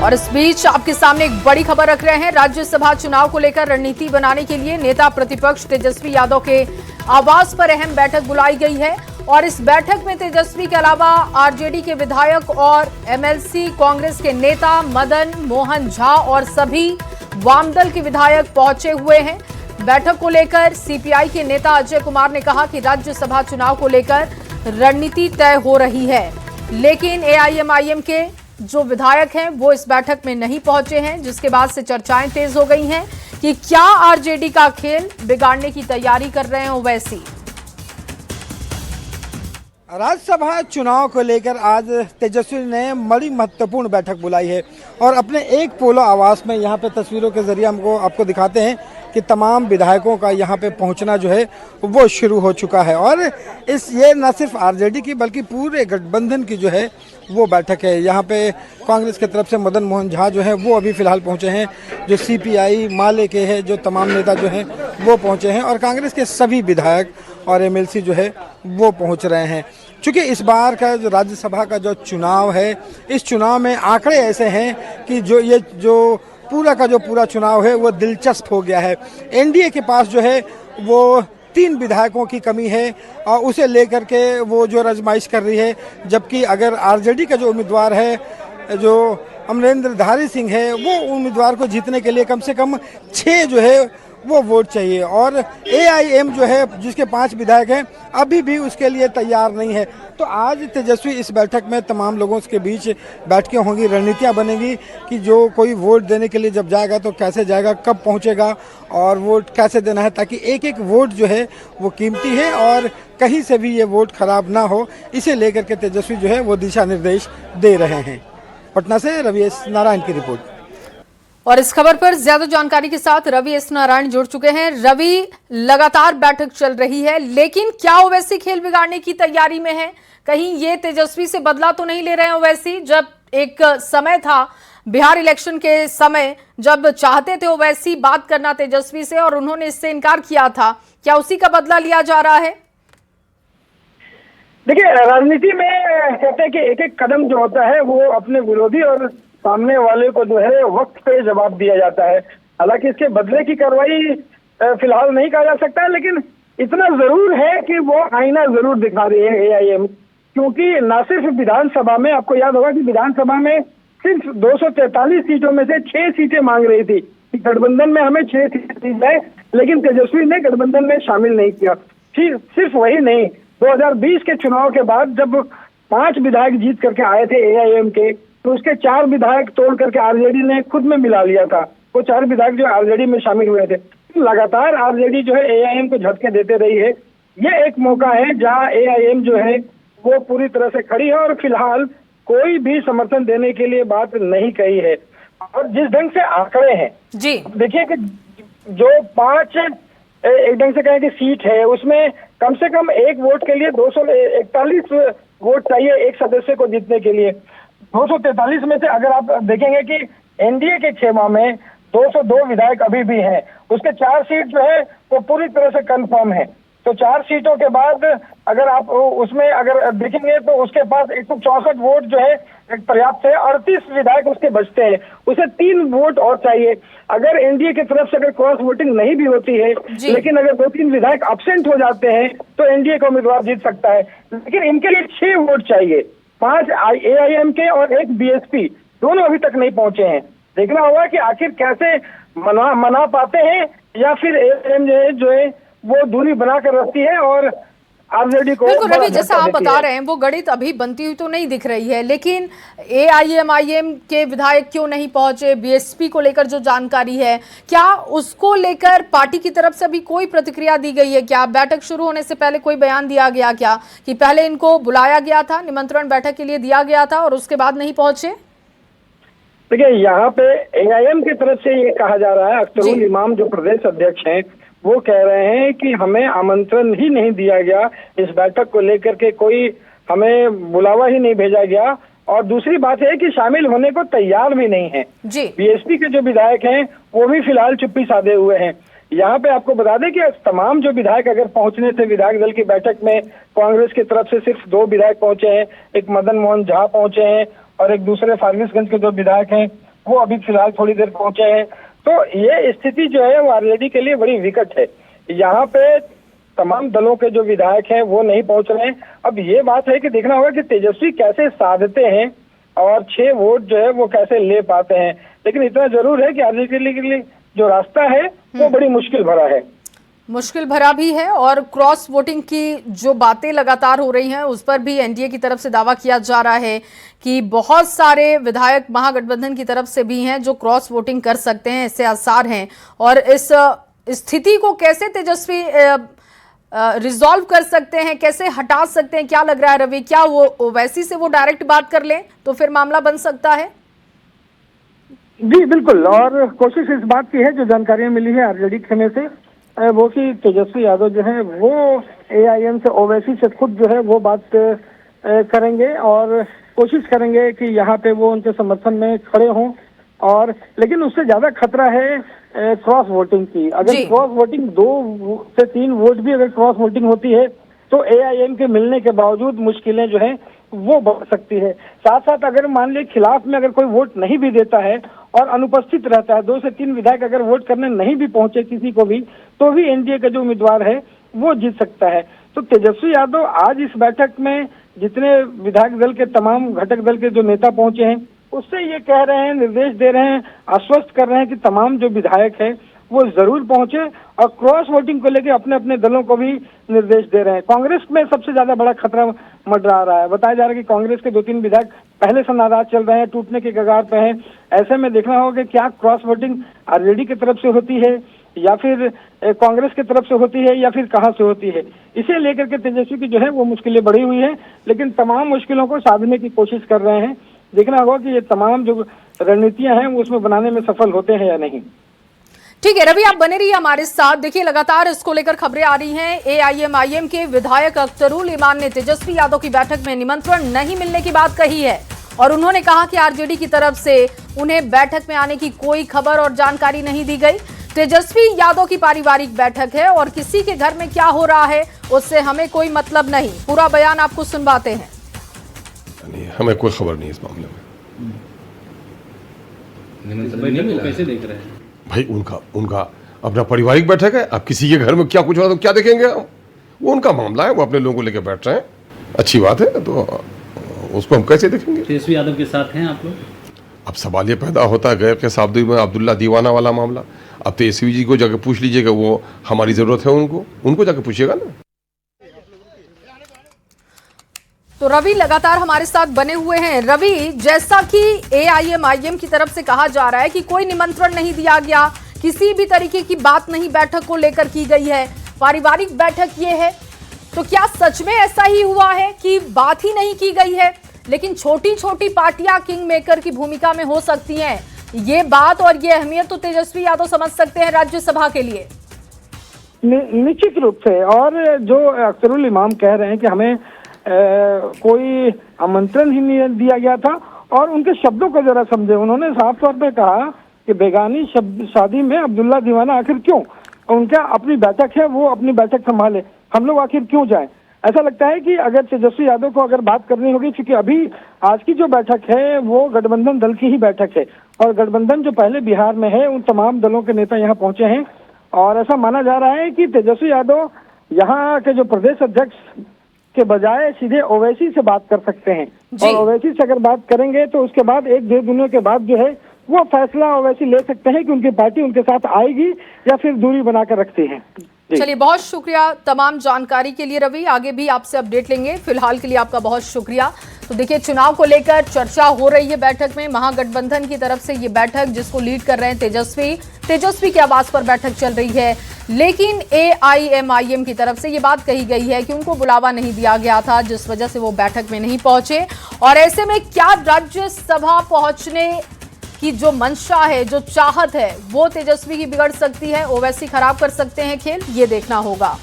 और इस बीच आपके सामने एक बड़ी खबर रख रहे हैं। राज्यसभा चुनाव को लेकर रणनीति बनाने के लिए नेता प्रतिपक्ष तेजस्वी यादव के आवास पर अहम बैठक बुलाई गई है और इस बैठक में तेजस्वी के अलावा आरजेडी के विधायक और एमएलसी कांग्रेस के नेता मदन मोहन झा और सभी वामदल के विधायक पहुंचे हुए हैं। बैठक को लेकर सीपीआई के नेता अजय कुमार ने कहा कि राज्यसभा चुनाव को लेकर रणनीति तय हो रही है, लेकिन एआईएमआईएम के जो विधायक हैं वो इस बैठक में नहीं पहुंचे हैं, जिसके बाद से चर्चाएं तेज हो गई हैं कि क्या आरजेडी का खेल बिगाड़ने की तैयारी कर रहे हैं ओवैसी। राज्यसभा चुनाव को लेकर आज तेजस्वी ने बड़ी महत्वपूर्ण बैठक बुलाई है और अपने एक पोलो आवास में यहाँ पे तस्वीरों के जरिए आपको दिखाते हैं कि तमाम विधायकों का यहाँ पे पहुँचना जो है वो शुरू हो चुका है। और ये न सिर्फ आरजेडी की बल्कि पूरे गठबंधन की जो है वो बैठक है। यहाँ पे कांग्रेस की तरफ से मदन मोहन झा जो है वो अभी फिलहाल पहुँचे हैं, जो सीपीआई माले के हैं जो तमाम नेता जो हैं वो पहुँचे हैं और कांग्रेस के सभी विधायक और एमएलसी जो है वो पहुँच रहे हैं। चूँकि इस बार का जो राज्यसभा का जो चुनाव है, इस चुनाव में आंकड़े ऐसे हैं कि जो पूरा का जो पूरा चुनाव है वो दिलचस्प हो गया है। एनडीए के पास जो है वो 3 विधायकों की कमी है और उसे लेकर के वो जो आजमाइश कर रही है, जबकि अगर आरजेडी का जो उम्मीदवार है जो अमरेंद्रधारी सिंह है वो उम्मीदवार को जीतने के लिए कम से कम 6 जो है वो वोट चाहिए और एआईएम जो है जिसके 5 विधायक हैं अभी भी उसके लिए तैयार नहीं है। तो आज तेजस्वी इस बैठक में तमाम लोगों के बीच बैठकें होंगी, रणनीतियां बनेंगी कि जो कोई वोट देने के लिए जब जाएगा तो कैसे जाएगा, कब पहुंचेगा और वोट कैसे देना है, ताकि एक एक वोट जो है वो कीमती है और कहीं से भी ये वोट खराब ना हो, इसे लेकर के तेजस्वी जो है वो दिशा निर्देश दे रहे हैं। पटना से रवि एस नारायण की रिपोर्ट। और इस खबर पर ज्यादा जानकारी के साथ रवि एस नारायण जुड़ चुके हैं। रवि, लगातार बैठक चल रही है, लेकिन क्या ओवैसी खेल बिगाड़ने की तैयारी में है? कहीं ये तेजस्वी से बदला तो नहीं ले रहे हैं ओवैसी? जब एक समय था बिहार इलेक्शन के समय जब चाहते थे ओवैसी बात करना तेजस्वी से और उन्होंने इससे इनकार किया था, क्या उसी का बदला लिया जा रहा है? देखिए, राजनीति में कहते हैं कि एक एक कदम जो होता है वो अपने विरोधी और सामने वाले को जो है वक्त पे जवाब दिया जाता है। हालांकि इसके बदले की कार्रवाई फिलहाल नहीं कहा जा सकता, लेकिन इतना जरूर है कि वो आईना जरूर दिखा रही है एआईएम, क्योंकि न सिर्फ विधानसभा में, आपको याद होगा कि विधानसभा में सिर्फ 243 सीटों में से 6 सीटें मांग रही थी। गठबंधन में हमें 6 सीटें दी जाए, लेकिन तेजस्वी ने गठबंधन में शामिल नहीं किया। सिर्फ वही नहीं, 2020 के चुनाव के बाद जब 5 विधायक जीत करके आए थे एआईएम के, तो उसके 4 विधायक तोड़ करके आरजेडी ने खुद में मिला लिया था। वो 4 विधायक जो आरजेडी में शामिल हुए थे। लगातार आरजेडी जो है एआईएम को झटके देते रही है। ये एक मौका है जहां एआईएम जो है वो पूरी तरह से खड़ी है और फिलहाल कोई भी समर्थन देने के लिए बात नहीं कही है। और जिस ढंग से आंकड़े हैं जी, देखिए कि जो 5 एक ढंग से कहें कि सीट है, उसमें कम से कम एक वोट के लिए 241 वोट चाहिए एक सदस्य को जीतने के लिए। 243 में से अगर आप देखेंगे कि एनडीए के खेमा में 202 विधायक अभी भी हैं, उसके 4 सीट जो है वो पूरी तरह से कंफर्म है। तो 4 सीटों के बाद अगर आप उसमें अगर देखेंगे तो उसके पास 164 वोट जो है पर्याप्त है। 38 विधायक उसके बचते हैं, उसे 3 वोट और चाहिए। अगर एनडीए की तरफ से अगर क्रॉस वोटिंग नहीं भी होती है, लेकिन अगर 2-3 विधायक अब्सेंट हो जाते हैं तो एनडीए का उम्मीदवार जीत सकता है। लेकिन इनके लिए 6 वोट चाहिए। 5 एआईएम के और 1 बीएसपी, दोनों अभी तक नहीं पहुंचे हैं। देखना होगा कि आखिर कैसे मना पाते हैं या फिर एआईएम जो है वो दूरी बनाकर रखती है और आरजेडी को। बिल्कुल रवि, जैसा आप बता रहे हैं वो गणित अभी बनती हुई तो नहीं दिख रही है, लेकिन एआईएमआईएम के विधायक क्यों नहीं पहुंचे? बीएसपी को लेकर जो जानकारी है, क्या उसको लेकर पार्टी की तरफ से अभी कोई प्रतिक्रिया दी गई है? क्या बैठक शुरू होने से पहले कोई बयान दिया गया क्या कि पहले इनको बुलाया गया था, निमंत्रण बैठक के लिए दिया गया था और उसके बाद नहीं पहुंचे? देखिए, यहाँ पे एआईएम की तरफ से ये कहा जा रहा है, अख्तरुल इमाम जो प्रदेश अध्यक्ष हैं वो कह रहे हैं कि हमें आमंत्रण ही नहीं दिया गया, इस बैठक को लेकर के कोई हमें बुलावा ही नहीं भेजा गया। और दूसरी बात है कि शामिल होने को तैयार भी नहीं है। बीएसपी के जो विधायक हैं वो भी फिलहाल चुप्पी साधे हुए हैं। यहाँ पे आपको बता दें कि तमाम जो विधायक अगर पहुंचने थे विधायक दल की बैठक में, कांग्रेस की तरफ से सिर्फ 2 विधायक पहुंचे हैं, एक मदन मोहन झा पहुंचे हैं और एक दूसरे फारबिसगंज के 2 विधायक हैं। वो अभी फिलहाल थोड़ी देर पहुंचे हैं। तो ये स्थिति जो है वो आरजेडी के लिए बड़ी विकट है। यहाँ पे तमाम दलों के जो विधायक हैं वो नहीं पहुंच रहे हैं। अब ये बात है कि देखना होगा कि तेजस्वी कैसे साधते हैं और 6 वोट जो है वो कैसे ले पाते हैं। लेकिन इतना जरूर है कि आरजेडी के लिए जो रास्ता है वो बड़ी मुश्किल भरा है, मुश्किल भरा भी है। और क्रॉस वोटिंग की जो बातें लगातार हो रही हैं उस पर भी एनडीए की तरफ से दावा किया जा रहा है कि बहुत सारे विधायक महागठबंधन की तरफ से भी हैं जो क्रॉस वोटिंग कर सकते हैं, इससे आसार हैं। और इस स्थिति को कैसे तेजस्वी रिजॉल्व कर सकते हैं, कैसे हटा सकते हैं, क्या लग रहा है रवि? क्या वो वैसी से वो डायरेक्ट बात कर लें तो फिर मामला बन सकता है? जी बिल्कुल। और कोशिश इस बात की है, जो जानकारियां मिली है आरजेडी खेमे से, वो कि तेजस्वी यादव जो है वो एआईएम से ओवैसी से खुद जो है वो बात करेंगे और कोशिश करेंगे कि यहाँ पे वो उनके समर्थन में खड़े हों। और लेकिन उससे ज्यादा खतरा है क्रॉस वोटिंग की। अगर क्रॉस वोटिंग 2 से 3 वोट भी अगर क्रॉस वोटिंग होती है तो एआईएम के मिलने के बावजूद मुश्किलें जो हैं वो बढ़ सकती है। साथ साथ अगर मान लीजिए खिलाफ में अगर कोई वोट नहीं भी देता है और अनुपस्थित रहता है, 2 से 3 विधायक अगर वोट करने नहीं भी पहुंचे किसी को भी, तो भी एनडीए का जो उम्मीदवार है वो जीत सकता है। तो तेजस्वी यादव आज इस बैठक में जितने विधायक दल के तमाम घटक दल के जो नेता पहुंचे हैं उससे ये कह रहे हैं, निर्देश दे रहे हैं, आश्वस्त कर रहे हैं कि तमाम जो विधायक है वो जरूर पहुंचे और क्रॉस वोटिंग को लेकर अपने अपने दलों को भी निर्देश दे रहे हैं। कांग्रेस में सबसे ज्यादा बड़ा खतरा मंडरा रहा है। बताया जा रहा है कि कांग्रेस के 2-3 विधायक पहले से नाराज चल रहे हैं, टूटने के कगार पे हैं। ऐसे में देखना होगा कि क्या क्रॉस वोटिंग आरजेडी की तरफ से होती है या फिर कांग्रेस की तरफ से होती है या फिर कहां से होती है। इसे लेकर के तेजस्वी की जो है वो मुश्किलें बढ़ी हुई है, लेकिन तमाम मुश्किलों को साधने की कोशिश कर रहे हैं। देखना होगा कि ये तमाम जो रणनीतियां हैं वो उसमें बनाने में सफल होते हैं या नहीं। ठीक है रवि, आप बने रहिए हमारे साथ। देखिए लगातार इसको लेकर खबरें आ रही हैं। एआईएमआईएम के विधायक अख्तरुल इमान ने तेजस्वी यादव की बैठक में निमंत्रण नहीं मिलने की बात कही है और उन्होंने कहा कि आरजेडी की तरफ से उन्हें बैठक में आने की कोई खबर और जानकारी नहीं दी गई। तेजस्वी यादव की पारिवारिक बैठक है और किसी के घर में क्या हो रहा है उससे हमें कोई मतलब नहीं। पूरा बयान आपको सुनवाते हैं। नहीं, हमें कोई खबर नहीं इस मामले में। कैसे देख रहे हैं भाई? उनका अपना पारिवारिक बैठक है। अब किसी के घर में क्या कुछ हो रहा तो क्या देखेंगे हम? वो उनका मामला है, वो अपने लोगों को लेकर बैठ रहे हैं, अच्छी बात है। तो उसको हम कैसे देखेंगे? तेजस्वी यादव के साथ हैं आप लोग? अब सवाल ये पैदा होता है गैर के साबदी में अब्दुल्ला दीवाना वाला मामला। अब तेजस्वी जी को जाकर पूछ लीजिएगा, वो हमारी जरूरत है उनको जाकर पूछिएगा ना। तो रवि लगातार हमारे साथ बने हुए हैं। रवि, जैसा कि एआईएमआईएम की तरफ से कहा जा रहा है कि कोई निमंत्रण नहीं दिया गया, किसी भी तरीके की बात नहीं बैठक को लेकर की गई है, पारिवारिक बैठक ये है, तो क्या सच में ऐसा ही हुआ है कि बात ही नहीं की गई है? लेकिन छोटी छोटी पार्टियां किंग मेकर की भूमिका में हो सकती हैं, ये बात और ये अहमियत तो तेजस्वी यादव समझ सकते हैं राज्यसभा के लिए। निश्चित रूप से। और जो अख्तरुल इमाम कह रहे हैं कि हमें कोई आमंत्रण ही नहीं दिया गया था, और उनके शब्दों को जरा समझे। उन्होंने साफ तौर पे कहा कि बेगानी शादी में अब्दुल्ला दीवाना आखिर क्यों? उनका अपनी बैठक है, वो अपनी बैठक संभाले, हम लोग आखिर क्यों जाएं? ऐसा लगता है कि अगर तेजस्वी यादव को अगर बात करनी होगी, क्योंकि अभी आज की जो बैठक है वो गठबंधन दल की ही बैठक है और गठबंधन जो पहले बिहार में है उन तमाम दलों के नेता यहाँ पहुंचे हैं। और ऐसा माना जा रहा है कि तेजस्वी यादव यहाँ के जो प्रदेश अध्यक्ष के बजाय सीधे ओवैसी से बात कर सकते हैं, और ओवैसी से अगर बात करेंगे तो उसके बाद 1-2 दिनों के बाद जो है वो फैसला ओवैसी ले सकते हैं कि उनकी पार्टी उनके साथ आएगी या फिर दूरी बनाकर रखती है। चलिए, बहुत शुक्रिया तमाम जानकारी के लिए रवि, आगे भी आपसे अपडेट लेंगे। फिलहाल के लिए आपका बहुत शुक्रिया। तो देखिए, चुनाव को लेकर चर्चा हो रही है बैठक में। महागठबंधन की तरफ से ये बैठक जिसको लीड कर रहे हैं तेजस्वी के आवास पर बैठक चल रही है, लेकिन एआईएमआईएम की तरफ से ये बात कही गई है कि उनको बुलावा नहीं दिया गया था, जिस वजह से वो बैठक में नहीं पहुंचे। और ऐसे में क्या राज्यसभा पहुंचने की जो मंशा है, जो चाहत है, वो तेजस्वी की बिगड़ सकती है, ओवैसी खराब कर सकते हैं खेल, ये देखना होगा।